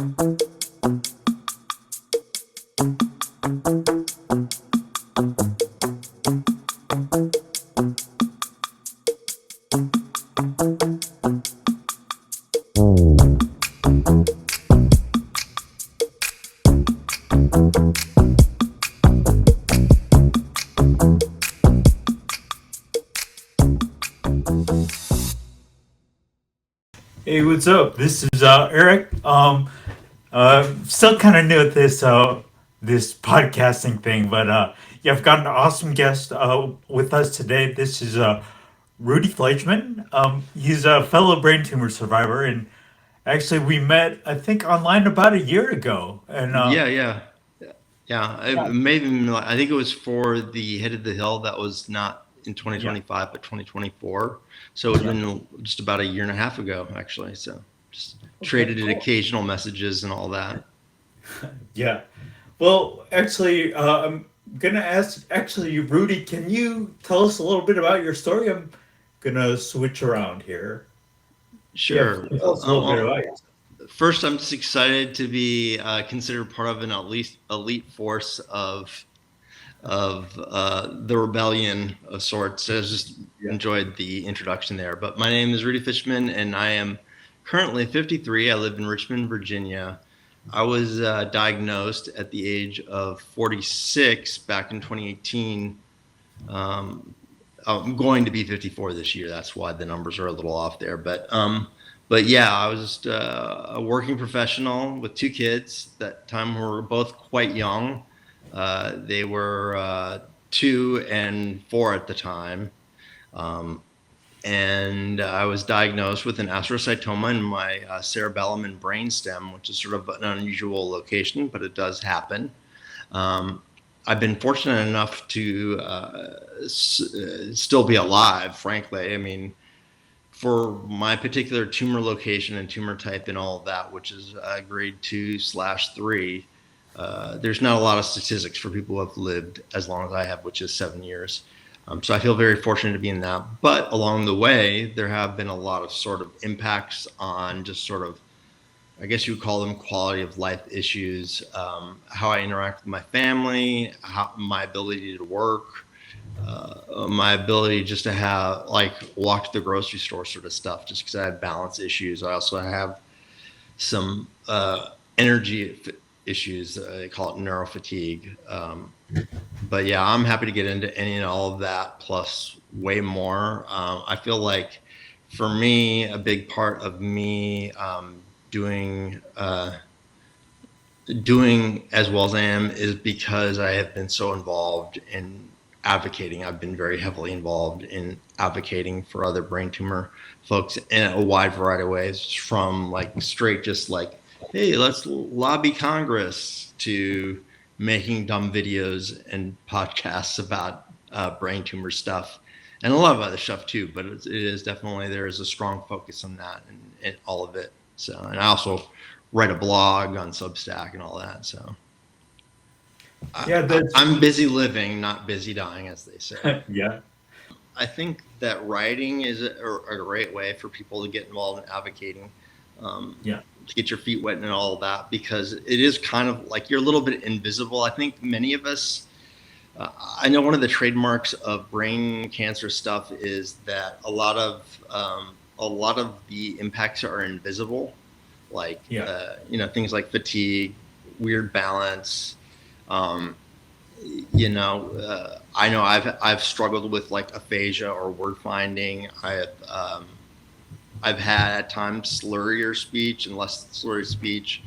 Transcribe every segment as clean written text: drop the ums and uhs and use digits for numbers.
Hey, what's up? This is Eric. Still kind of new at this podcasting thing, but yeah, I've got an awesome guest with us today. This is Rudy Fischmann. He's a fellow brain tumor survivor, and actually, we met I think online about a year ago. And Yeah, yeah, yeah. Maybe I think it was for the Head of the Hill. That was not in yeah, 2025, but 2024. So it would yeah. have been just about a year and a half ago, actually. So just Okay, traded cool. occasional messages and all that. Yeah. Well, actually, I'm gonna ask. Actually, Rudy, can you tell us a little bit about your story? I'm gonna switch around here. Yeah, Sure. tell us a little bit about yourself. First, I'm just excited to be considered part of an elite force of the rebellion of sorts. I just Yeah. enjoyed the introduction there. But my name is Rudy Fischmann, and I am currently 53. I live in Richmond, Virginia. I was diagnosed at the age of 46 back in 2018. Um, I'm going to be 54 this year. That's why the numbers are a little off there. But yeah, I was just a working professional with two kids. That time we were both quite young. They were 2 and 4 at the time. Um, and I was diagnosed with an astrocytoma in my cerebellum and brainstem, which is sort of an unusual location, but it does happen. Um, I've been fortunate enough to still be alive, frankly. I mean, for my particular tumor location and tumor type and all of that, which is grade 2/3, there's not a lot of statistics for people who have lived as long as I have, which is 7 years. So I feel very fortunate to be in that. But along the way, there have been a lot of sort of impacts on just sort of, I guess you would call them quality of life issues, how I interact with my family, my ability to work, my ability just to have like walk to the grocery store sort of stuff, just because I have balance issues. I also have some energy issues. They call it neurofatigue. But yeah, I'm happy to get into any and all of that, plus way more. I feel like for me, a big part of me doing doing as well as I am is because I have been so involved in advocating. I've been very heavily involved in advocating for other brain tumor folks in a wide variety of ways, from like straight just like, hey, let's lobby Congress, to making dumb videos and podcasts about brain tumor stuff and a lot of other stuff too. But it is definitely, there is a strong focus on that and all of it. So, and I also write a blog on Substack and all that. So Yeah, that's I'm busy living, not busy dying, as they say. yeah, I think that writing is a great way for people to get involved in advocating, yeah, to get your feet wet and all of that, because it is kind of like you're a little bit invisible. I think many of us, I know one of the trademarks of brain cancer stuff is that a lot of the impacts are invisible, like yeah, things like fatigue, weird balance. Um, I know I've struggled with like aphasia or word finding. I've had at times slurrier speech and less slurry speech.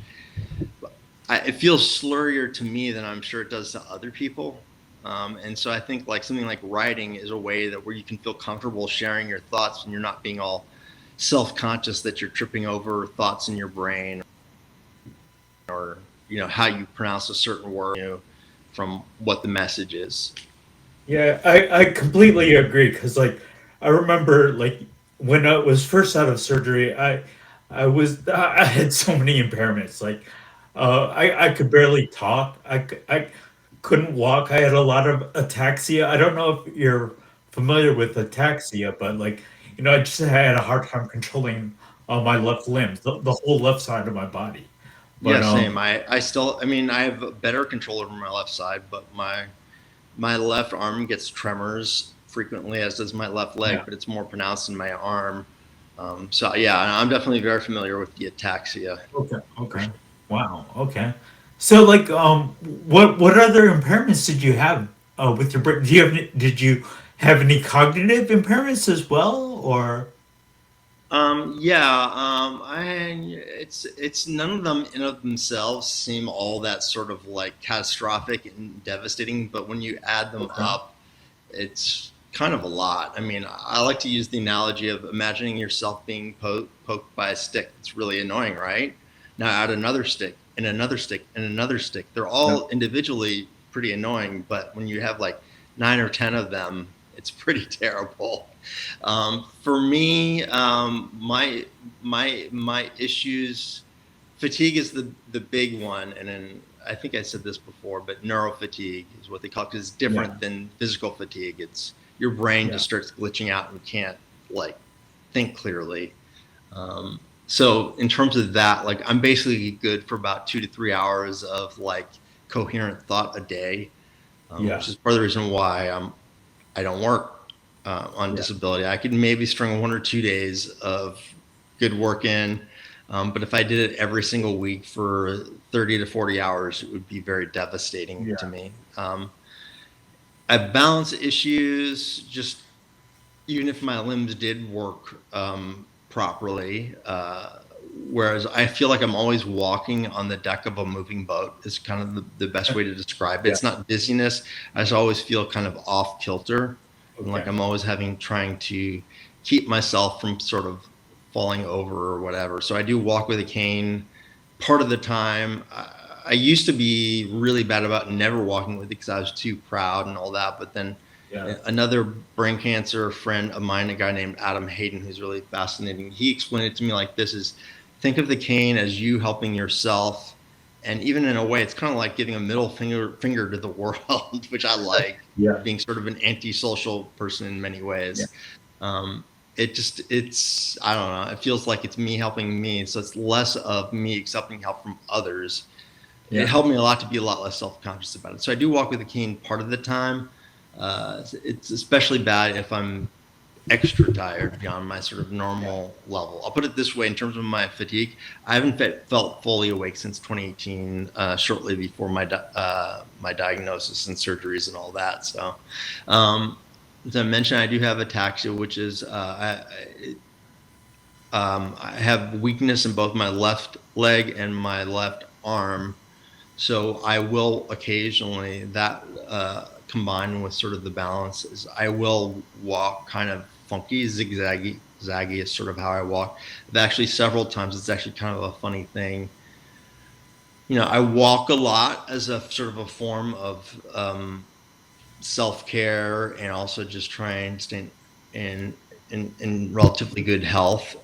It feels slurrier to me than I'm sure it does to other people. And so I think like something like writing is a way that where you can feel comfortable sharing your thoughts and you're not being all self-conscious that you're tripping over thoughts in your brain, or how you pronounce a certain word, from what the message is. yeah. I completely agree because like I remember like when I was first out of surgery, I had so many impairments. Like I could barely talk. I couldn't walk. I had a lot of ataxia. I don't know if you're familiar with ataxia, but like I just had a hard time controlling my left limbs, the whole left side of my body. But Yeah, same. I still, I mean, I have better control over my left side, but my left arm gets tremors frequently, as does my left leg, yeah. but it's more pronounced in my arm. So yeah, I'm definitely very familiar with the ataxia Okay. for Okay. sure. Wow. Okay. So, like, what other impairments did you have with your brain? Do you have did you have any cognitive impairments as well, or? Yeah, it's none of them in of themselves seem all that sort of like catastrophic and devastating, but when you add them Okay. up, it's kind of a lot. I mean, I like to use the analogy of imagining yourself being poked by a stick. It's really annoying, right? Now add another stick and another stick and another stick. They're Yeah. all individually pretty annoying, but when you have like 9 or 10 of them, it's pretty terrible. For me, my issues, fatigue is the big one, and then I think I said this before, but neurofatigue is what they call it because it's Yeah. different than physical fatigue. It's your brain Yeah. just starts glitching out and can't like think clearly. So in terms of that, like I'm basically good for about 2 to 3 hours of like coherent thought a day, Yeah. which is part of the reason why I don't work on Yeah. disability. I could maybe string 1 or 2 days of good work in, but if I did it every single week for 30 to 40 hours, it would be very devastating to Yeah. me. I have balance issues, just even if my limbs did work properly. Whereas I feel like I'm always walking on the deck of a moving boat is kind of the best way to describe it. Yeah. It's not dizziness. I just always feel kind of off kilter and like Okay. I'm always trying to keep myself from sort of falling over or whatever. So I do walk with a cane part of the time. I used to be really bad about never walking with it because I was too proud and all that. But then Yeah. another brain cancer friend of mine, a guy named Adam Hayden, who's really fascinating, he explained it to me like this: is think of the cane as you helping yourself, and even in a way it's kind of like giving a middle finger to the world, which I like, Yeah. being sort of an antisocial person in many Yeah. ways. um, it's I don't know, it feels like it's me helping me, so it's less of me accepting help from others. It Yeah. helped me a lot to be a lot less self-conscious about it. So I do walk with a cane part of the time. It's especially bad if I'm extra tired beyond my sort of Yeah. normal level. I'll put it this way: in terms of my fatigue, I haven't felt fully awake since 2018, shortly before my diagnosis and surgeries and all that. So, as I mentioned, I do have ataxia, which is I have weakness in both my left leg and my left arm. So I will occasionally, that combined with sort of the balances, I will walk kind of funky, zigzaggy, zaggy is sort of how I walk. I've actually several times, it's actually kind of a funny thing. You know, I walk a lot as a sort of a form of self care and also just trying to stay in in relatively good health.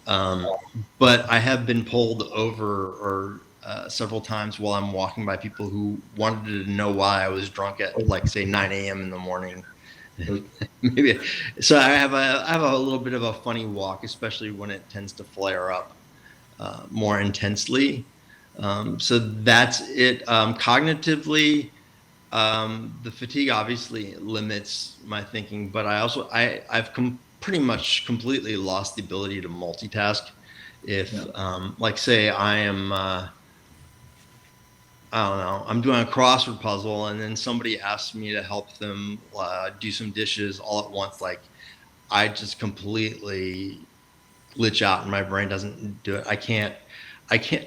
But I have been pulled over or several times while I'm walking by people who wanted to know why I was drunk at like say 9 a.m. in the morning. Maybe so. I have a little bit of a funny walk, especially when it tends to flare up more intensely. So that's it. Cognitively, the fatigue obviously limits my thinking, but I've pretty much completely lost the ability to multitask. If Yeah. like say I don't know, I'm doing a crossword puzzle and then somebody asks me to help them do some dishes all at once, like I just completely glitch out and my brain doesn't do it. I can't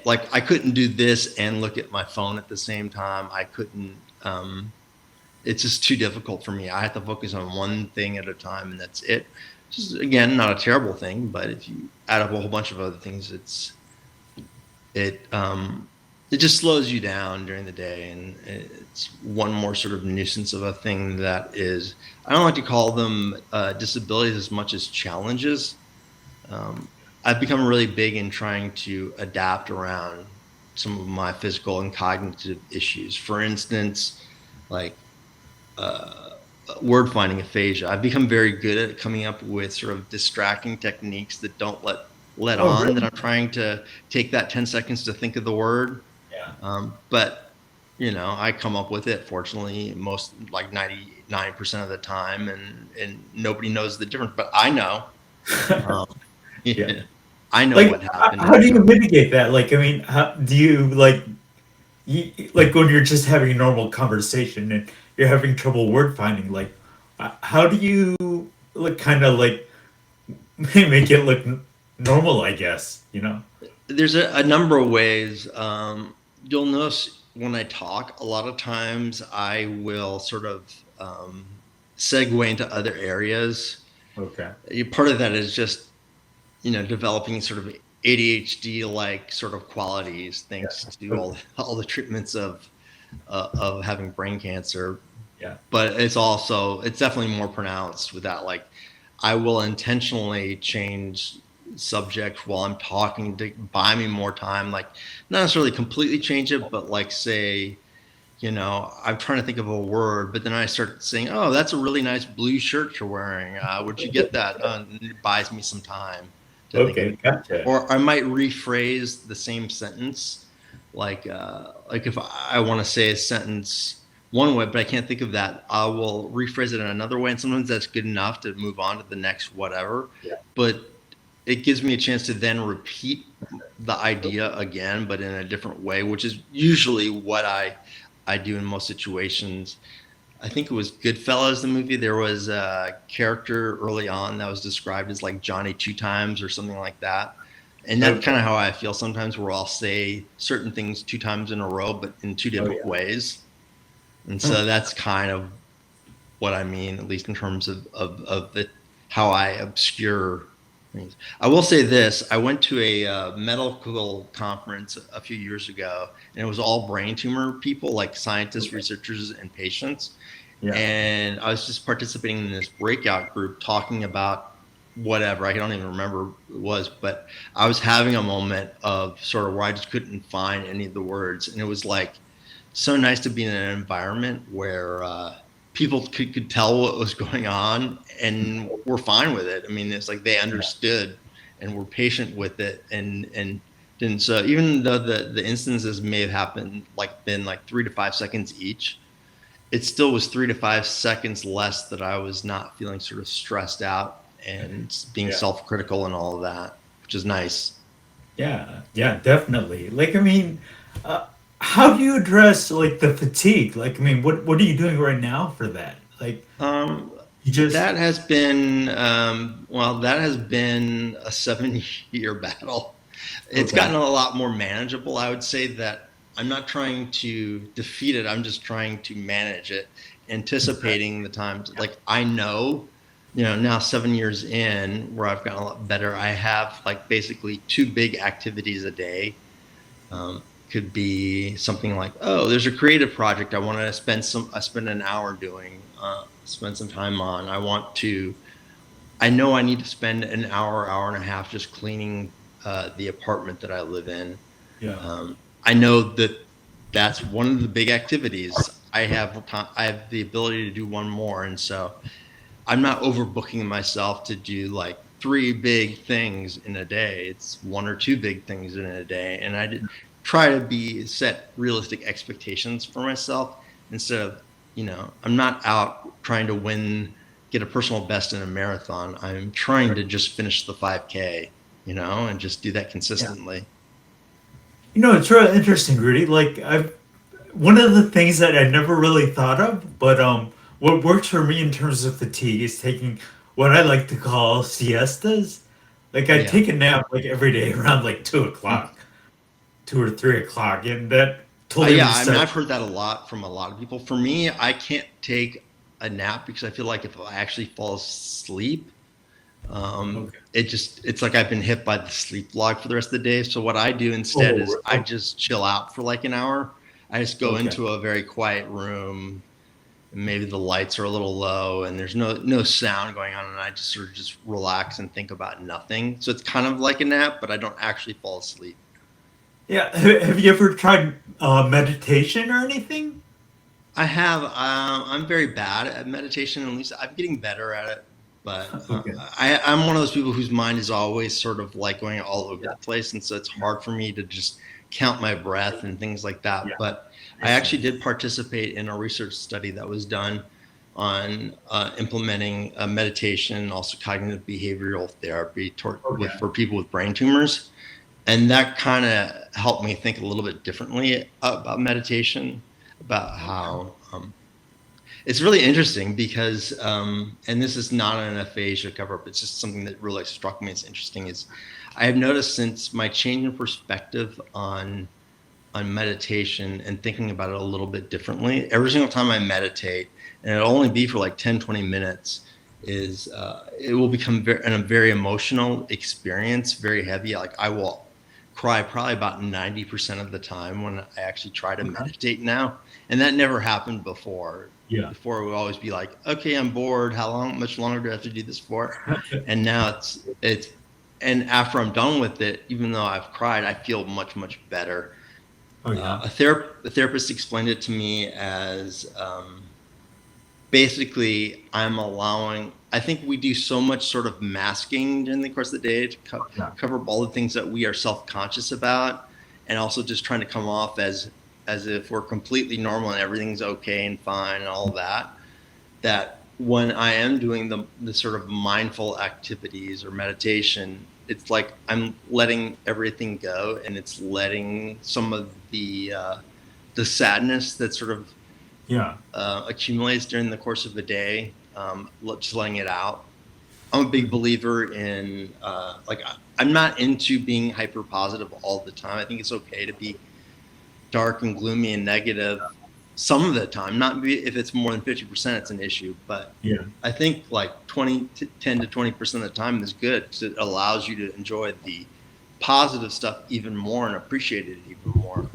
like I couldn't do this and look at my phone at the same time. I couldn't. It's just too difficult for me. I have to focus on one thing at a time, and that's it. Which is again not a terrible thing, but if you add up a whole bunch of other things, it it just slows you down during the day, and it's one more sort of nuisance of a thing that is. I don't like to call them disabilities as much as challenges. Um, I've become really big in trying to adapt around some of my physical and cognitive issues. For instance, like uh, word finding aphasia. I've become very good at coming up with sort of distracting techniques that don't let Oh, on that really? I'm trying to take that 10 seconds to think of the word. But I come up with it, fortunately, most like 99% of the time, and nobody knows the difference, but I know. Um, Yeah. yeah, I know Like, what happened. how do you mitigate that? Like, I mean, how do you like when you're just having a normal conversation and you're having trouble word finding? Like, how do you like kind of like make it look normal? I guess you know. There's a number of ways. You'll notice when I talk, a lot of times I will sort of segue into other areas. Okay. Part of that is just developing sort of ADHD like sort of qualities, thanks to Okay. all the treatments of having brain cancer. Yeah. But it's definitely more pronounced with that. Like, I will intentionally change subject while I'm talking to buy me more time. Like, not necessarily completely change it, but like say, I'm trying to think of a word, but then I start saying, "Oh, that's a really nice blue shirt you're wearing. Where'd you get that?" And it buys me some time to think of Okay. it. Gotcha. Or I might rephrase the same sentence, like if I want to say a sentence one way, but I can't think of that, I will rephrase it in another way, and sometimes that's good enough to move on to the next whatever. Yeah. But it gives me a chance to then repeat the idea again, but in a different way, which is usually what I do in most situations. I think it was Goodfellas, the movie. There was a character early on that was described as like Johnny Two Times or something like that. And that's Okay. kind of how I feel sometimes, where I'll say certain things two times in a row, but in two Oh different yeah. ways. And Huh. so that's kind of what I mean, at least in terms of how I obscure things. I will say this: I went to a medical conference a few years ago, and it was all brain tumor people, like scientists, Okay. researchers, and patients. Yeah. And I was just participating in this breakout group talking about whatever. I don't even remember what it was, but I was having a moment of sort of where I just couldn't find any of the words, and it was like so nice to be in an environment where people could tell what was going on and were fine with it. I mean, it's like they Yeah. understood and were patient with it, and didn't. So even though the instances may have happened like been like 3 to 5 seconds each, it still was 3 to 5 seconds less that I was not feeling sort of stressed out and being Yeah. self-critical and all of that, which is nice. Yeah. Yeah. Definitely. Like, I mean, uh, how do you address like the fatigue? Like, I mean, what are you doing right now for that? Like, Um, you just that has been that has been a 7 year battle. It's okay. gotten a lot more manageable. I would say that I'm not trying to defeat it. I'm just trying to manage it, Okay. anticipating the times. Like, I know, now 7 years in, where I've gotten a lot better. I have like basically two big activities a day. Could be something like, oh, there's a creative project I want to spend an hour doing, spend some time on. I know I need to spend an hour and a half just cleaning the apartment that I live in. Yeah. I know that that's one of the big activities. I have the ability to do one more, and so I'm not overbooking myself to do like three big things in a day. It's one or two big things in a day, and try to be set realistic expectations for myself instead of I'm not out trying to get a personal best in a marathon. I'm trying Right. to just finish the 5K, and just do that Yeah. consistently. You know, it's really interesting, Rudy. Like, I've one of the things that I never really thought of, but what works for me in terms of fatigue is taking what I like to call siestas. Like, I Yeah. take a nap like every day around like 2 o'clock, 2 or 3 o'clock, and that totally Yeah, I mean, resets. I've heard that a lot from a lot of people. For me, I can't take a nap because I feel like if I actually fall asleep, Okay. it's like I've been hit by the sleep log for the rest of the day. So what I do instead Oh, is I just chill out for like an hour. I just go okay. into a very quiet room, and maybe the lights are a little low and there's no sound going on, and I just sort of just relax and think about nothing. So it's kind of like a nap, but I don't actually fall asleep. Yeah. Have you ever tried meditation or anything? I have. I'm very bad at meditation. At least I'm getting better at it. But Okay. I'm one of those people whose mind is always sort of like going all over Yeah. the place, and so it's hard for me to just count my breath and things like that. Yeah. But I I see. actually did participate in a research study that was done on implementing meditation, also cognitive behavioral therapy Okay. for people with brain tumors. And that kind of helped me think a little bit differently about meditation, about Okay. how it's really interesting because, and this is not an aphasia cover up, it's just something that really struck me as interesting is I have noticed since my change in perspective on meditation and thinking about it a little bit differently, every single time I meditate, and it'll only be for like 10, 20 minutes, is it will become a very emotional experience, very heavy. Like I will cry probably about 90% of the time when I actually try to Okay. meditate now. And that never happened before. Yeah. Before it would always be like, okay, I'm bored. Much longer do I have to do this for? And now and after I'm done with it, even though I've cried, I feel much, much better. Oh yeah. A therapist explained it to me as basically I'm allowing. I think we do so much sort of masking during the course of the day to Yeah. cover up all the things that we are self-conscious about, and also just trying to come off as if we're completely normal and everything's okay and fine and all that. That when I am doing the sort of mindful activities or meditation, it's like I'm letting everything go, and it's letting some of the sadness that sort of Yeah. accumulates during the course of the day, just letting it out. I'm a big believer in I'm not into being hyper positive all the time. I think it's okay to be dark and gloomy and negative some of the time. Not if it's more than 50%, it's an issue. But Yeah. I think like 10 to 20% of the time is good because it allows you to enjoy the positive stuff even more and appreciate it even more.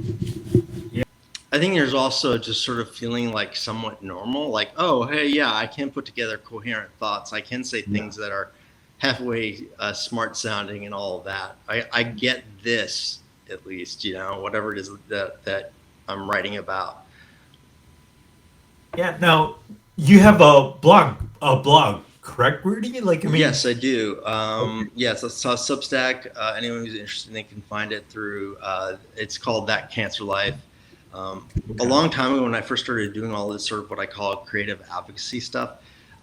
Yeah. I think there's also just sort of feeling like somewhat normal, like, oh, hey, yeah, I can put together coherent thoughts. I can say Yeah. things that are halfway smart sounding and all of that. I get this, at least, whatever it is that I'm writing about. Yeah. Now you have a blog, correct, Rudy? Like, I mean, Yes, I do. okay. Yes, so Substack. Anyone who's interested, they can find it through. It's called That Cancer Life. A Okay. long time ago, when I first started doing all this sort of what I call creative advocacy stuff,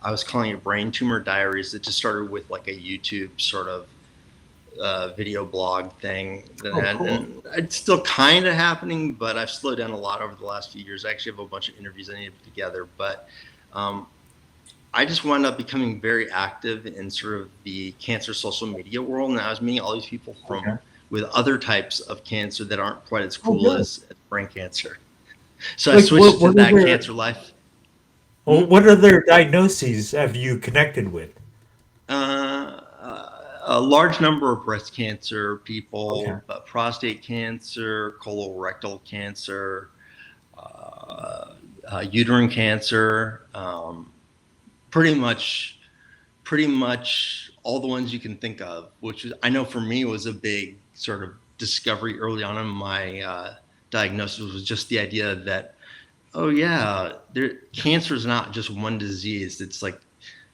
I was calling it Brain Tumor Diaries. It just started with like a YouTube sort of video blog thing, Oh, cool. and it's still kind of happening, but I've slowed down a lot over the last few years. I actually have a bunch of interviews I need to put together, but um, I just wound up becoming very active in sort of the cancer social media world, and I was meeting all these people Okay. with other types of cancer that aren't quite as Oh, cool good. as brain cancer. So I Like, switched to what That other Cancer Life. Hmm? what other diagnoses have you connected with? A large number of breast cancer Okay. people, but prostate cancer, colorectal cancer, uh, uterine cancer, pretty much, pretty much all the ones you can think of. Which I know for me was a big sort of discovery early on in my diagnosis. Was just the idea that, oh yeah, cancer is not just one disease. It's like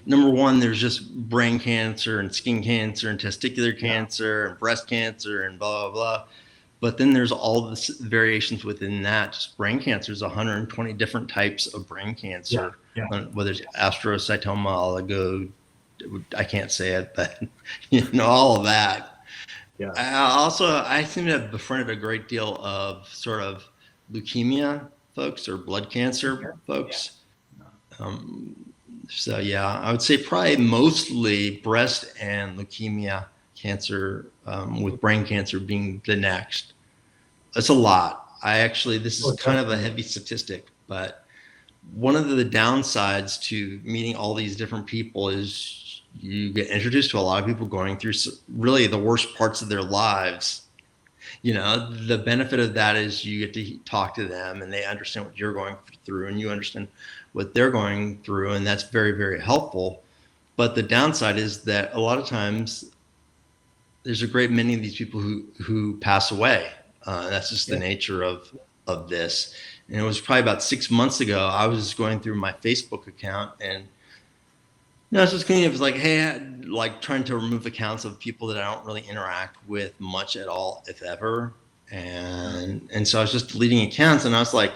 number one, there's just brain cancer and skin cancer and testicular Yeah. cancer and breast cancer and blah, blah, blah. But then there's all the variations within that. Just brain cancer is 120 different types of brain Yeah. cancer, Yeah. whether it's astrocytoma, oligo, I can't say it, but all of that. Yeah. I seem to have befriended a great deal of sort of leukemia folks or blood cancer Okay. Yeah. folks. Um, so yeah, I would say probably mostly breast and leukemia cancer, with brain cancer being the next. That's a lot. This is Oh, kind of a definitely. heavy statistic, but one of the downsides to meeting all these different people is you get introduced to a lot of people going through really the worst parts of their lives. The benefit of that is you get to talk to them and they understand what you're going through and you understand what they're going through. And that's very, very helpful. But the downside is that a lot of times there's a great many of these people who pass away. That's just the Yeah. nature of this. And it was probably about 6 months ago. I was going through my Facebook account, and it's just kind of like, hey, like trying to remove accounts of people that I don't really interact with much at all, if ever. And so I was just deleting accounts, and I was like,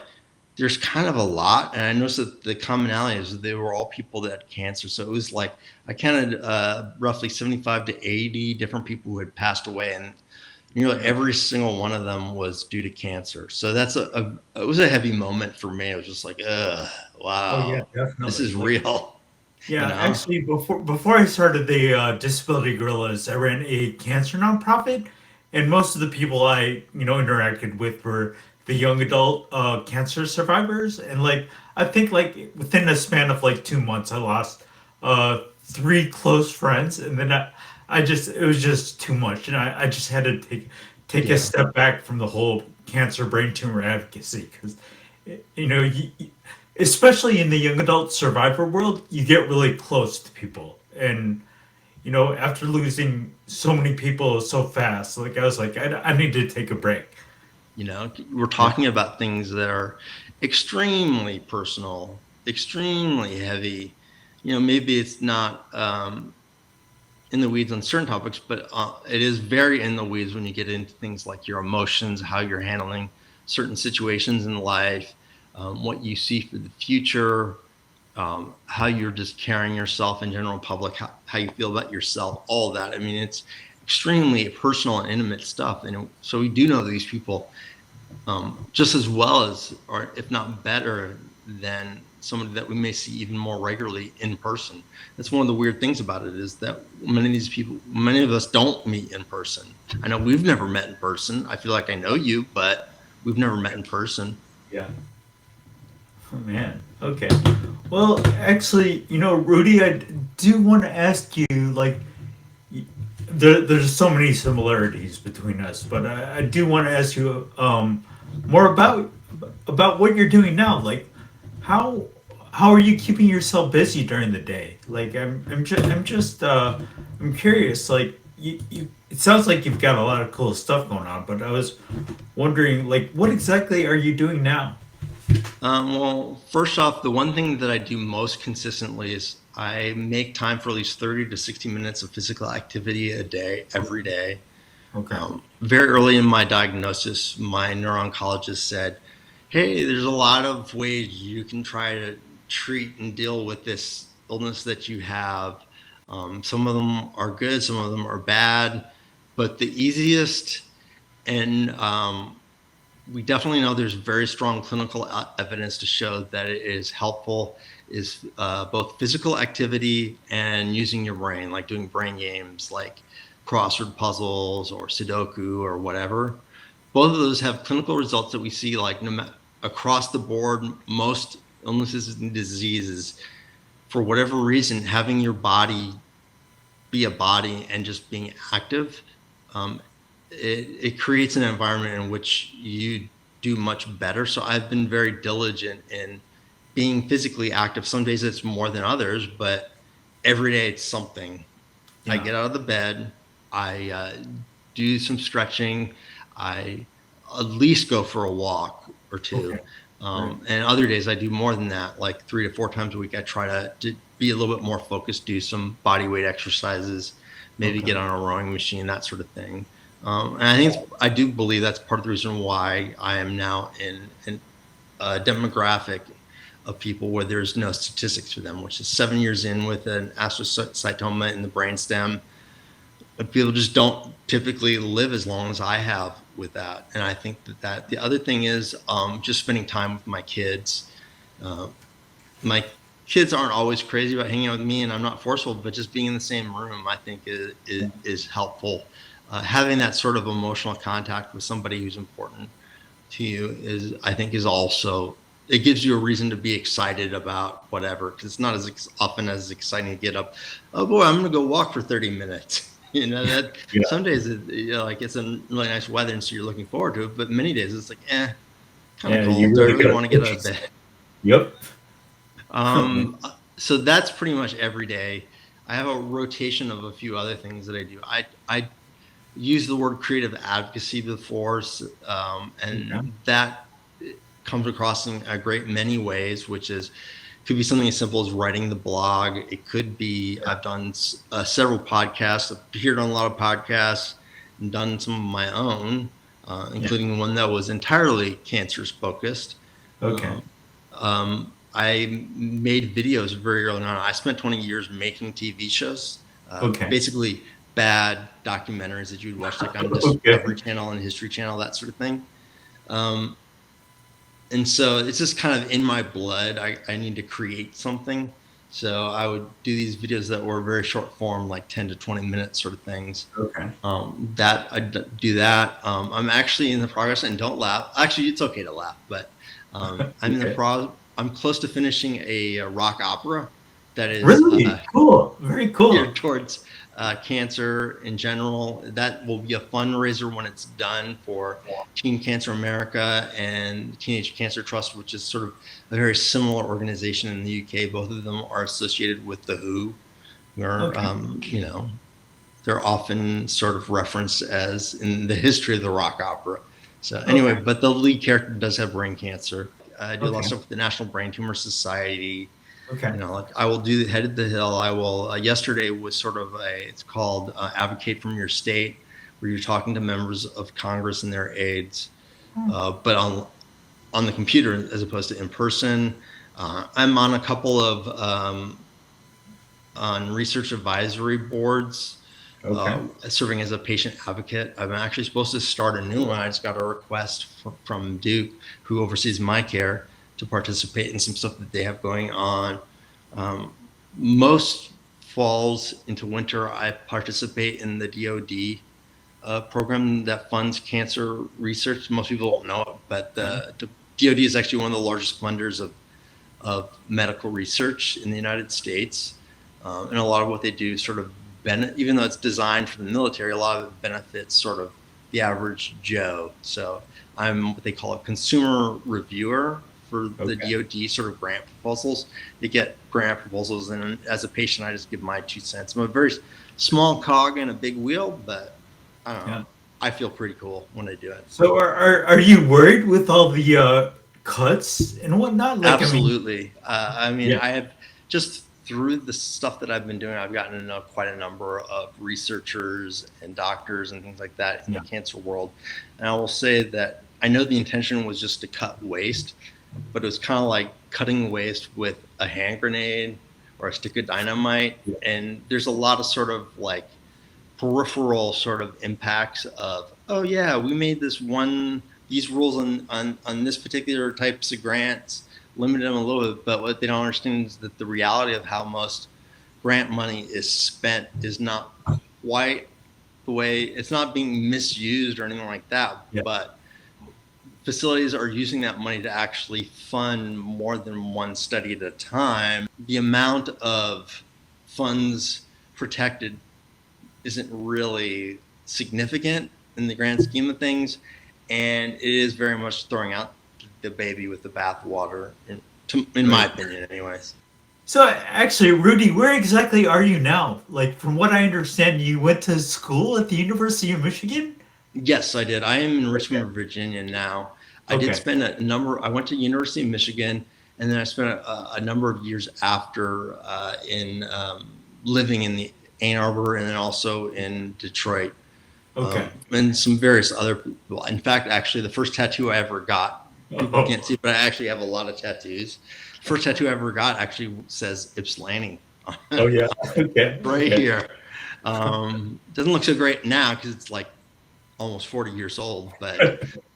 there's kind of a lot, and I noticed that the commonality is that they were all people that had cancer. So it was like I counted roughly 75 to 80 different people who had passed away, and nearly every single one of them was due to cancer. So that's it was a heavy moment for me. I was just like, Oh yeah, wow, this definitely. is real, you Yeah, know? actually, before I started the Disability Guerrillas, I ran a cancer nonprofit, and most of the people I interacted with were the young adult cancer survivors, and like I think like within a span of like 2 months, I lost three close friends, and then I just it was just too much, and I just had to take a Yeah. step back from the whole cancer brain tumor advocacy because you know especially in the young adult survivor world, you get really close to people. And, after losing so many people so fast, like I was like, I need to take a break. We're Yeah. talking about things that are extremely personal, extremely heavy. Maybe it's not in the weeds on certain topics, but it is very in the weeds when you get into things like your emotions, how you're handling certain situations in life, what you see for the future, how you're just carrying yourself in general public, how you feel about yourself, all that. I mean, it's extremely personal and intimate stuff. And so we do know these people just as well as, or if not better than somebody that we may see even more regularly in person. That's one of the weird things about it, is that many of us don't meet in person. I know we've never met in person. I feel like I know you, but we've never met in person. Yeah. Oh, man. Okay. Well, actually, Rudy, I do want to ask you, like, y- there's so many similarities between us, but I do want to ask you more about what you're doing now. Like, how how are you keeping yourself busy during the day? Like, I'm curious. Like, it sounds like you've got a lot of cool stuff going on, but I was wondering, like, what exactly are you doing now? Well, first off, the one thing that I do most consistently is I make time for at least 30 to 60 minutes of physical activity a day, every day. Okay. Very early in my diagnosis, my neuro-oncologist said, hey, there's a lot of ways you can try to treat and deal with this illness that you have. Some of them are good, some of them are bad, but the easiest, and we definitely know there's very strong clinical evidence to show that it is helpful, is both physical activity and using your brain, like doing brain games like crossword puzzles or Sudoku or whatever. Both of those have clinical results that we see like across the board. Most illnesses and diseases, for whatever reason, having your body be a body and just being active, um, it creates an environment in which you do much better. So I've been very diligent in being physically active. Some days it's more than others, but every day it's something. I Yeah. get out of the bed, I do some stretching, I at least go for a walk or Okay. two. Right. And other days I do more than that, like 3 to 4 times a week. I try to be a little bit more focused, do some body weight exercises, maybe Okay. get on a rowing machine, that sort of thing. And I think I do believe that's part of the reason why I am now in a demographic of people where there's no statistics for them, which is 7 years in with an astrocytoma in the brainstem. People just don't typically live as long as I have with that. And I think that the other thing is just spending time with my kids. Uh, my kids aren't always crazy about hanging out with me, and I'm not forceful, but just being in the same room, I think is helpful. Having that sort of emotional contact with somebody who's important to you is, I think, is also, it gives you a reason to be excited about whatever, because it's not as often as exciting to get up. Oh boy, I'm going to go walk for 30 minutes. That Yeah. some days like it's a really nice weather, and so you're looking forward to it. But many days it's like, kind of Yeah. You cold. Do I really really gotta want to get push out of yourself. bed? Yep. So that's pretty much every day. I have a rotation of a few other things that I do. I used the word creative advocacy before, Yeah. and that comes across in a great many ways, which is, could be something as simple as writing the blog. It could be, I've done several podcasts, appeared on a lot of podcasts, and done some of my own. including one that was entirely cancer focused. Okay. I made videos very early on. I spent 20 years making TV shows, Okay. basically bad documentaries that you'd watch like on Okay. Discovery Channel and History Channel, that sort of thing. Um, and so it's just kind of in my blood. I need to create something. So I would do these videos that were very short form, like 10 to 20 minute sort of things. Okay. That I do that. I'm actually in the progress, and don't laugh. Actually, it's okay to laugh, but I'm in the Okay. I'm close to finishing a rock opera that is Really cool. Very cool. geared towards cancer in general. That will be a fundraiser when it's done for Teen Cancer America and Teenage Cancer Trust, which is sort of a very similar organization in the UK. Both of them are associated with the WHO, where Okay. they're often sort of referenced as in the history of the rock opera. So anyway, Okay. but the lead character does have brain cancer. I do a lot of Okay. stuff with the National Brain Tumor Society. Okay. Like I will do Headed the Hill. I will. Yesterday was sort of it's called Advocate from Your State, where you're talking to members of Congress and their aides, but on the computer as opposed to in person. I'm on a couple of on research advisory boards, Okay. serving as a patient advocate. I'm actually supposed to start a new one. I just got a request from Duke, who oversees my care, to participate in some stuff that they have going on. Most falls into winter, I participate in the DoD program that funds cancer research. Most people don't know it, but the DoD is actually one of the largest funders of medical research in the United States. And a lot of what they do sort of even though it's designed for the military, a lot of it benefits sort of the average Joe. So I'm what they call a consumer reviewer for the Okay. DoD sort of grant proposals. They get grant proposals, and as a patient, I just give my 2 cents. I'm a very small cog in a big wheel, but I don't know. Yeah. I feel pretty cool when I do it. So are you worried with all the cuts and whatnot? Like, I mean, Absolutely. I mean, yeah. I have just through the stuff that I've been doing, I've gotten to know quite a number of researchers and doctors and things like that in the Yeah. cancer world. And I will say that I know the intention was just to cut waste, but it was kind of like cutting waste with a hand grenade or a stick of dynamite. Yeah. And there's a lot of sort of like peripheral sort of impacts of, oh yeah, we made these rules on this particular types of grants, limited them a little bit, but what they don't understand is that the reality of how most grant money is spent is not quite the way, it's not being misused or anything like that, Yeah. but facilities are using that money to actually fund more than one study at a time. The amount of funds protected isn't really significant in the grand scheme of things, and it is very much throwing out the baby with the bathwater, in my Right. opinion, anyways. So actually, Rudy, where exactly are you now? Like, from what I understand, you went to school at the University of Michigan? Yes, I did. I am in Okay. Richmond, Virginia now. I did Okay. spend I went to University of Michigan, and then I spent a number of years after in living in the Ann Arbor and then also in Detroit. Okay. And some various other people. In fact, actually, the first tattoo I ever got, people Oh, can't see, but I actually have a lot of tattoos. First tattoo I ever got actually says Ypsilanti oh yeah. Okay. right Okay. here. Doesn't look so great now because it's like almost 40 years old, but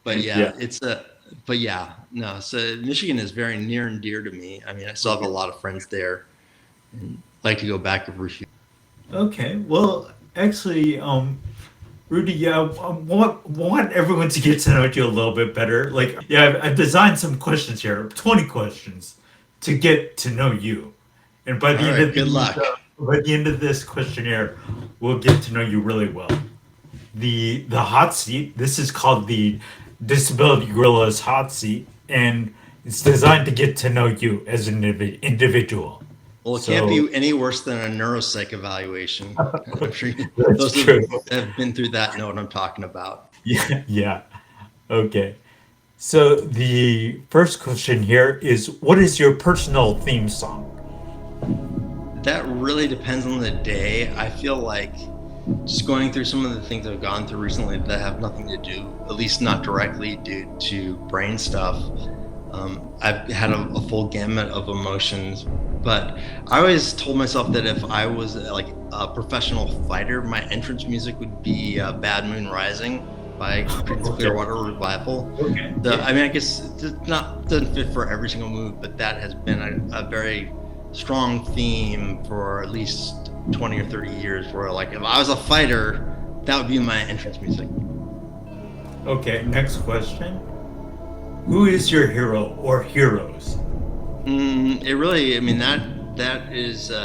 yeah, Yeah. but yeah, no. So Michigan is very near and dear to me. I mean, I still have a Okay. lot of friends there, and like to go back every few. Okay. Well, actually, Rudy, yeah, want everyone to get to know you a little bit better. Like, yeah, I've designed some questions here, 20 questions to get to know you. And by the All end right, of good luck. this questionnaire, we'll get to know you really well. The hot seat, this is called the Disability Guerrillas hot seat, and it's designed to get to know you as an individual. Well, it can't So be any worse than a neuropsych evaluation. I'm sure that's those of true. you that have been through that know what I'm talking about. Yeah, yeah. Okay. So the first question here is, what is your personal theme song? That really depends on the day. I feel like just going through some of the things I've gone through recently that have nothing to do, at least not directly due to brain stuff. I've had a full gamut of emotions, but I always told myself that if I was like a professional fighter, my entrance music would be Bad Moon Rising by Creedence Clearwater Revival. Okay. I mean, I guess it doesn't fit for every single move, but that has been a very strong theme for at least 20 or 30 years, where like if I was a fighter, that would be my entrance music. Okay, next question. Who is your hero or heroes? It really, I mean, that is, it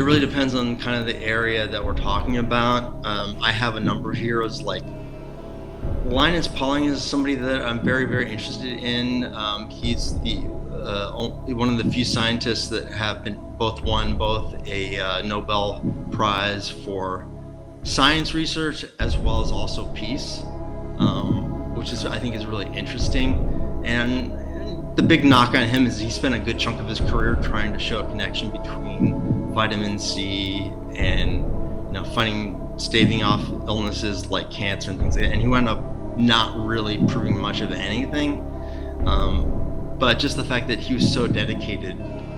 really depends on kind of the area that we're talking about. I have a number of heroes. Like Linus Pauling is somebody that I'm very, very interested in. He's one of the few scientists that have won both a Nobel Prize for science research as well as also peace, which I think is really interesting. And the big knock on him is he spent a good chunk of his career trying to show a connection between vitamin C and staving off illnesses like cancer and things like that. And he wound up not really proving much of anything. But just the fact that he was so dedicated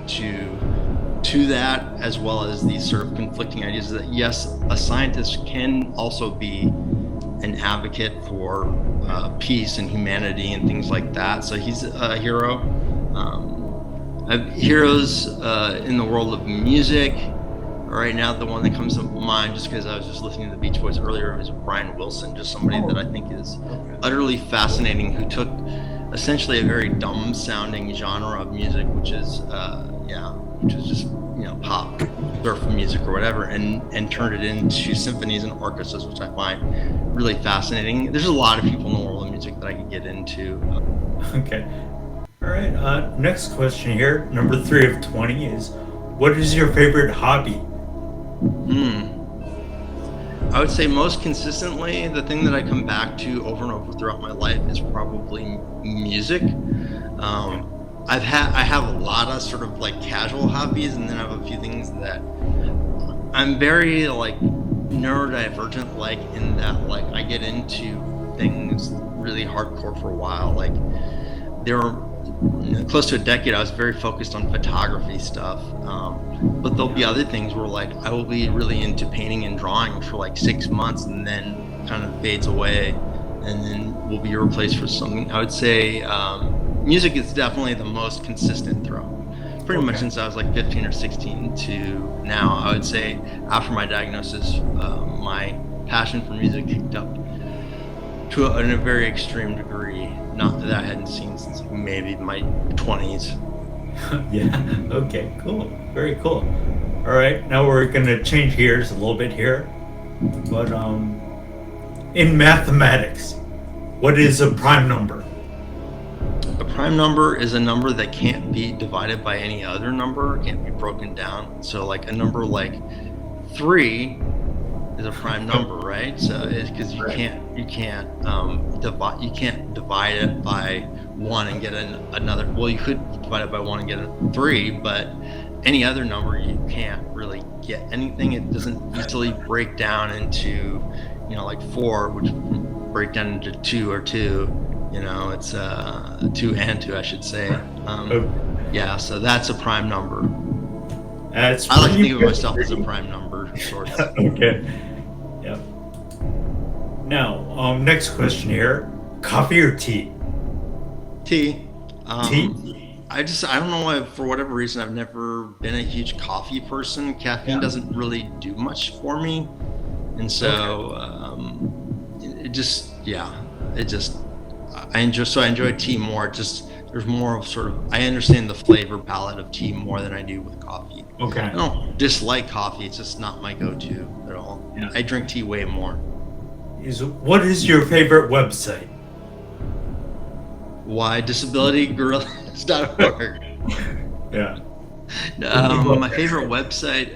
to that, as well as these sort of conflicting ideas that yes, a scientist can also be an advocate for peace and humanity and things like that. So he's a hero. I have heroes in the world of music. Right now, the one that comes to mind, just because I was just listening to the Beach Boys earlier, is Brian Wilson, just somebody that I think is utterly fascinating, who took essentially a very dumb sounding genre of music, which is just pop, surf music or whatever, and turned it into symphonies and orchestras, which I find really fascinating. There's a lot of people in the world of music that I could get into. Okay. All right. Next question here, number 3 of 20 is, what is your favorite hobby? I would say most consistently, the thing that I come back to over and over throughout my life is probably music. I have a lot of sort of like casual hobbies, and then I have a few things that I'm very like neurodivergent, like in that like I get into things really hardcore for a while. Like there were close to a decade I was very focused on photography stuff, but there'll be other things where like I will be really into painting and drawing for like 6 months and then kind of fades away and then will be replaced for something. I would say music is definitely the most consistent throughout pretty much since I was like 15 or 16 to now. I would say after my diagnosis, my passion for music kicked up to a very extreme degree, not that I hadn't seen since maybe my 20s. Yeah, okay, cool. Very cool. All right, now we're going to change gears a little bit here. But in mathematics, what is a prime number? A prime number is a number that can't be divided by any other number, can't be broken down. So like a number like 3 is a prime number, right? So it's because you can't divide it by 1 and get another. Well, you could divide it by 1 and get a 3, but any other number you can't really get anything. It doesn't easily break down into, like 4, which break down into 2 or 2. It's 2 and 2, I should say. Yeah, so that's a prime number. I like to think of myself as a prime number, sort of. Okay. Yep. Now, next question here: coffee or tea? Tea. Tea. I don't know why, for whatever reason, I've never been a huge coffee person. Caffeine doesn't really do much for me, and so I enjoy tea more. There's more of sort of, I understand the flavor palette of tea more than I do with coffee. Okay. I don't dislike coffee. It's just not my go-to at all. Yeah. I drink tea way more. What is your favorite website? Why? Disability Guerrillas.org. Yeah. My favorite website,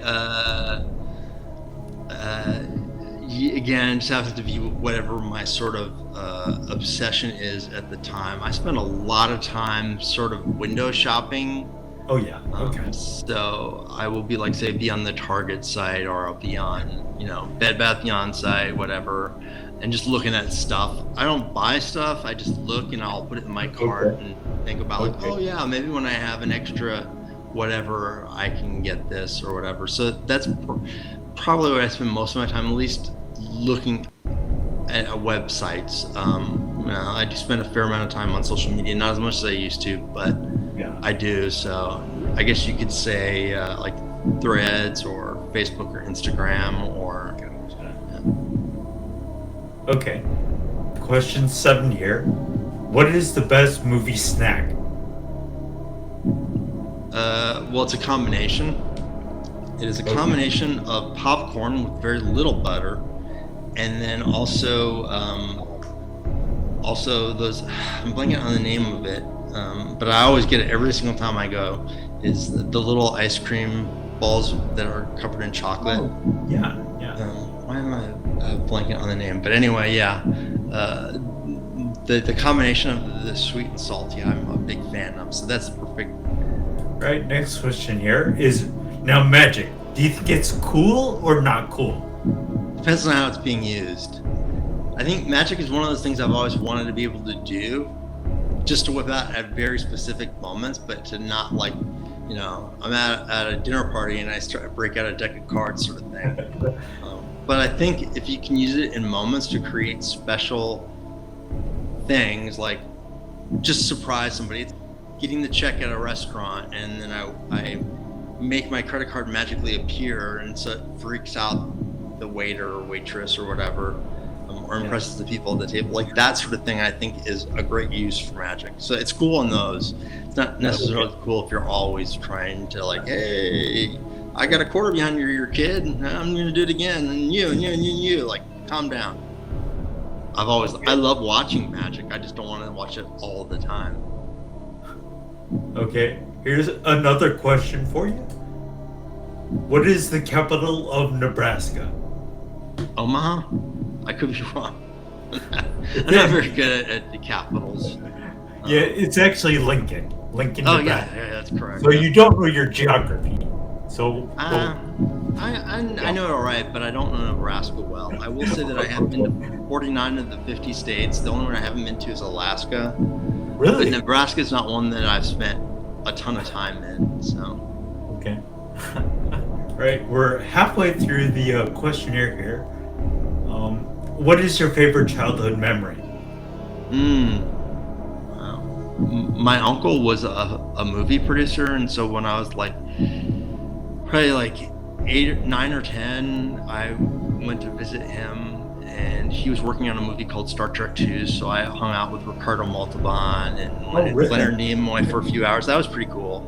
again, just happens to be whatever my sort of obsession is at the time. I spend a lot of time sort of window shopping Oh yeah. Okay. So I will be like, say, be on the Target site, or I'll be on, Bed Bath Beyond site, whatever, and just looking at stuff. I don't buy stuff. I just look and I'll put it in my cart Okay. and think about like, Okay. oh yeah, maybe when I have an extra whatever, I can get this or whatever. So that's probably where I spend most of my time, at least looking at websites. I do spend a fair amount of time on social media, not as much as I used to, but Yeah. I do. So I guess you could say like Threads or Facebook or Instagram or. Okay. Question 7 here. What is the best movie snack? Well, it's a combination. It is a combination of popcorn with very little butter, and then also those. I'm blanking on the name of it, but I always get it every single time I go. Is the little ice cream balls that are covered in chocolate. Oh, yeah. Yeah. Why am I blanking on the name? But anyway, yeah. The combination of the sweet and salty, I'm a big fan of. So that's perfect. Right. Next question here is now magic. Do you think it's cool or not cool? Depends on how it's being used. I think magic is one of those things I've always wanted to be able to do, just to whip out at very specific moments, but to not like, I'm at a dinner party and I break out a deck of cards sort of thing. But I think if you can use it in moments to create special things, like just surprise somebody, getting the check at a restaurant, and then I make my credit card magically appear, and so it freaks out the waiter or waitress or whatever, or impresses the people at the table. Like that sort of thing, I think is a great use for magic. So it's cool on those. It's not necessarily cool if you're always trying to like, hey, I got a quarter behind your kid, and I'm gonna do it again, and you, like, calm down. I love watching magic. I just don't want to watch it all the time. Okay. Here's another question for you. What is the capital of Nebraska? Omaha? I could be wrong. I'm not very good at the capitals. Yeah, it's actually Lincoln. Lincoln, Oh Nebraska. yeah, that's correct. So you don't know your geography. So I know it all right, but I don't know Nebraska well. I will say that I have been to 49 of the 50 states. The only one I haven't been to is Alaska. really? But Nebraska is not one that I've spent a ton of time in. So Okay. Right, we're halfway through the questionnaire here. What is your favorite childhood memory? Wow. My uncle was a movie producer, and so when I was like probably like 9 or 10, I went to visit him, and he was working on a movie called Star Trek 2. So I hung out with Ricardo Montalban and really? Leonard Nimoy for a few hours. That was pretty cool.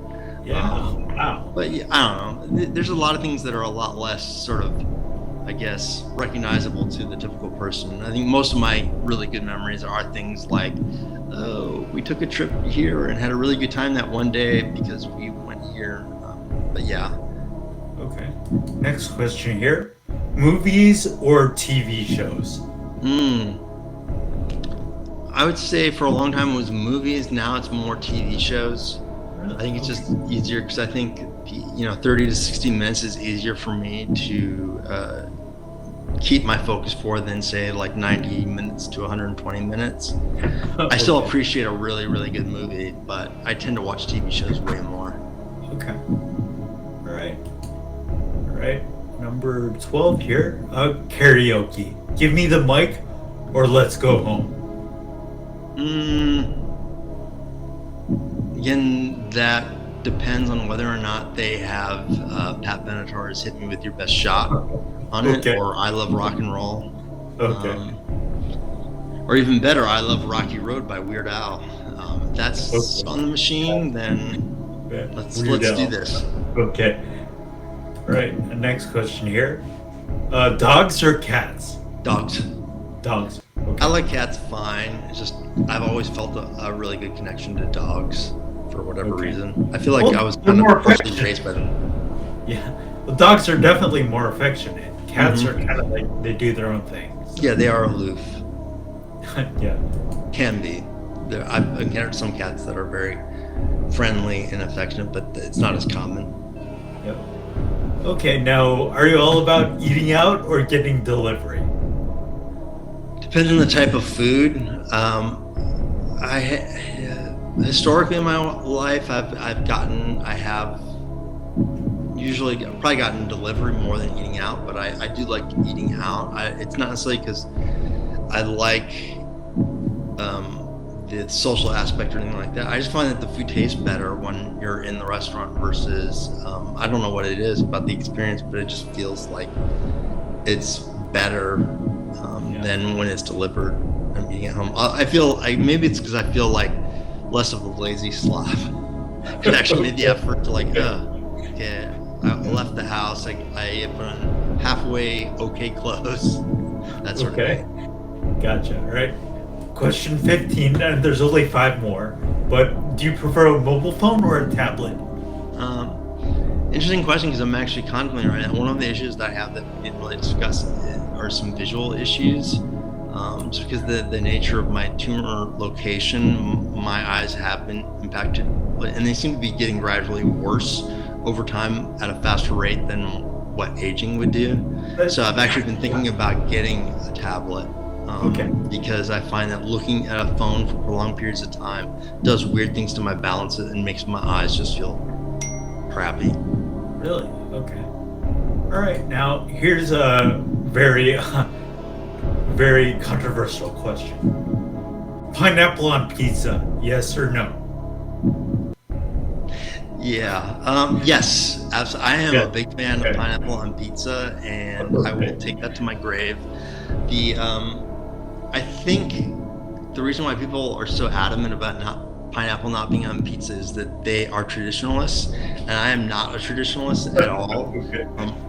Yeah. Wow. But yeah, I don't know. There's a lot of things that are a lot less sort of, I guess, recognizable to the typical person. I think most of my really good memories are things like, oh, we took a trip here and had a really good time that one day because we went here. But yeah. Okay. Next question here. Movies or TV shows? I would say for a long time it was movies. Now it's more TV shows. I think it's just easier because I think 30 to 60 minutes is easier for me to keep my focus for than say like 90 minutes to 120 minutes. I still appreciate a really, really good movie, but I tend to watch TV shows way more. Okay. All right. Number 12 here. Karaoke. Give me the mic or let's go home. Again, that depends on whether or not they have Pat Benatar's "Hit Me With Your Best Shot" on it, or "I Love Rock and Roll," or even better, "I Love Rocky Road" by Weird Al. If that's on the machine, then let's do this. Okay. All right. The next question here. Dogs or cats? Dogs. Dogs. Okay. I like cats fine. It's just I've always felt a really good connection to dogs for whatever reason. I feel like I was kind of partially raised by them. Yeah. Well, dogs are definitely more affectionate. Cats are kind of like they do their own thing. Yeah, they are aloof. Yeah. Can be. I've encountered some cats that are very friendly and affectionate, but it's not as common. Yep. Okay, now are you all about eating out or getting delivery? Depends on the type of food. I historically in my life, I have usually probably gotten delivery more than eating out, but I do like eating out. It's not necessarily because I like the social aspect or anything like that. I just find that the food tastes better when you're in the restaurant versus I don't know what it is about the experience, but it just feels like it's better than when it's delivered and eating at home. I feel like maybe it's because I feel like less of a lazy slob. I actually made the effort to okay, I left the house. I put on halfway okay clothes, that sort of thing. Gotcha. All right. Question 15, and there's only 5 more. But do you prefer a mobile phone or a tablet? Interesting question, because I'm actually contemplating right now. One of the issues that I have that we didn't really discuss are some visual issues. Just because the nature of my tumor location, my eyes have been impacted, and they seem to be getting gradually worse over time at a faster rate than what aging would do. So I've actually been thinking about getting a tablet. Because I find that looking at a phone for prolonged periods of time does weird things to my balance and makes my eyes just feel crappy. Really? Okay. All right. Now, here's a very, very controversial question. Pineapple on pizza, yes or no? Yeah. Yes. I am a big fan of pineapple on pizza, and I will take that to my grave. I think the reason why people are so adamant about pineapple not being on pizza is that they are traditionalists, and I am not a traditionalist at all.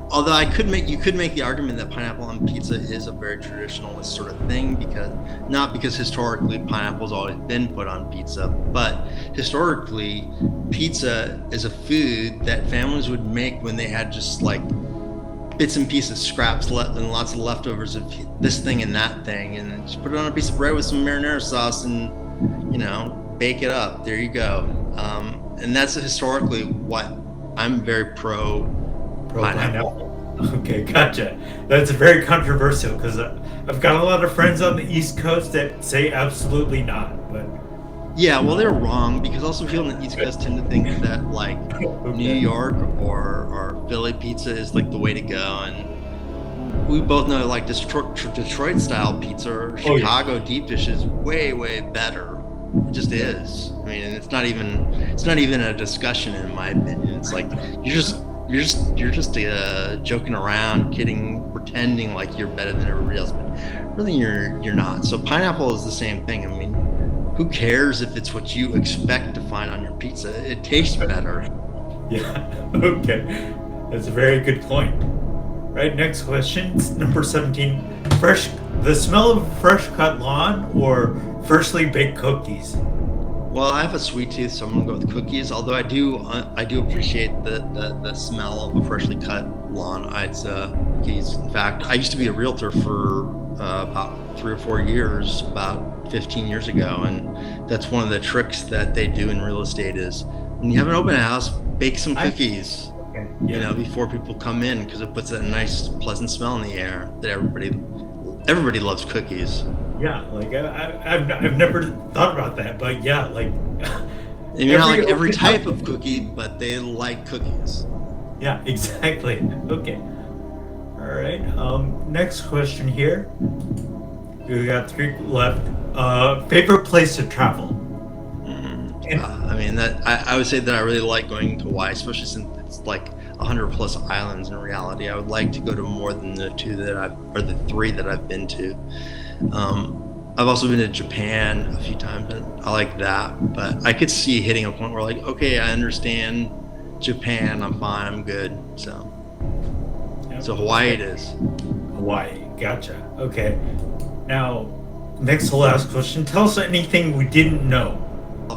Although you could make the argument that pineapple on pizza is a very traditionalist sort of thing, because historically pineapple's always been put on pizza, but historically pizza is a food that families would make when they had just like bits and pieces, scraps and lots of leftovers of this thing and that thing, and just put it on a piece of bread with some marinara sauce and bake it up. There you go. And that's historically what I'm very pro pineapple. Okay, gotcha. That's very controversial because I've got a lot of friends on the East Coast that say absolutely not. But yeah, well, they're wrong, because also people on the East Coast tend to think that like New York or Philly pizza is like the way to go, and we both know like Detroit style pizza or Chicago deep dish is way better. It just is. I mean, it's not even a discussion in my opinion. It's like you're just joking around, kidding, pretending like you're better than everybody else, but really you're not. So pineapple is the same thing. I mean, who cares if it's what you expect to find on your pizza? It tastes better. Yeah. Okay. That's a very good point. Right. Next question, number 17. The smell of fresh cut lawn or freshly baked cookies? Well, I have a sweet tooth, so I'm gonna go with cookies. Although I do appreciate the smell of a freshly cut lawn. It's cookies. In fact, I used to be a realtor for about 3 or 4 years, about 15 years ago, and that's one of the tricks that they do in real estate is when you have an open house, bake some cookies. Before people come in, because it puts a nice, pleasant smell in the air that everybody loves cookies. Yeah, like I've never thought about that, but yeah, like not like every type of cookie, but they like cookies. Yeah, exactly. Okay. All right. Next question here. We got 3 left. Favorite place to travel? I would say that I really like going to Hawaii, especially since it's like 100 plus islands in reality. I would like to go to more than the 3 that I've been to. I've also been to Japan a few times, and I like that. But I could see hitting a point where like, okay, I understand Japan, I'm fine, I'm good. So Hawaii it is. Hawaii, gotcha. Okay. Now, next to last question. Tell us anything we didn't know.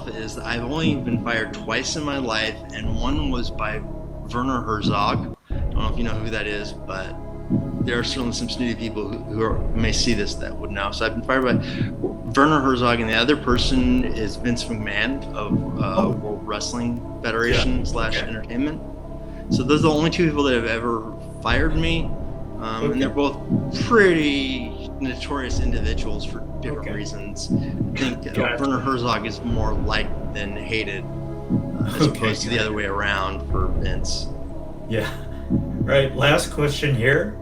Is that I've only been fired twice in my life, and one was by Werner Herzog. I don't know if you know who that is, but there are certainly some snooty people may see this that would know. So I've been fired by Werner Herzog, and the other person is Vince McMahon of World Wrestling Federation / Entertainment. So those are the only two people that have ever fired me, and they're both pretty notorious individuals for different reasons. I think Werner Herzog is more liked than hated, as opposed to the other way around for Vince. Yeah. Right. Last question here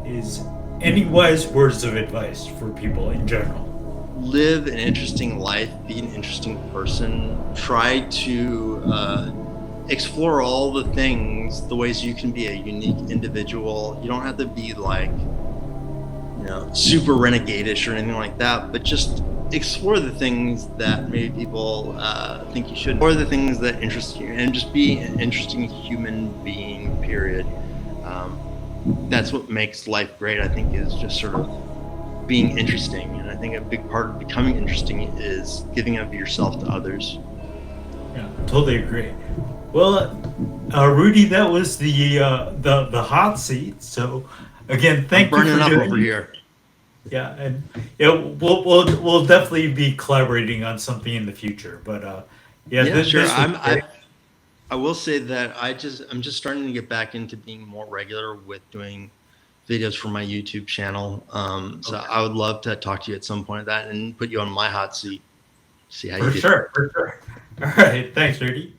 is any wise words of advice for people in general? Live an interesting life, be an interesting person, try to explore all the things, the ways you can be a unique individual. You don't have to be like, super renegade-ish or anything like that, but just explore the things that maybe people think you should, or the things that interest you, and just be an interesting human being, period. That's what makes life great, I think, is just sort of being interesting. And I think a big part of becoming interesting is giving of yourself to others. Yeah, totally agree. Well, Rudy, that was the hot seat. So again, thank you for burning up doing over here. Yeah, and we'll definitely be collaborating on something in the future. But sure. this was I will say that I'm just starting to get back into being more regular with doing videos for my YouTube channel. So I would love to talk to you at some point of that and put you on my hot seat. See how you do. For sure. All right, thanks, Rudy.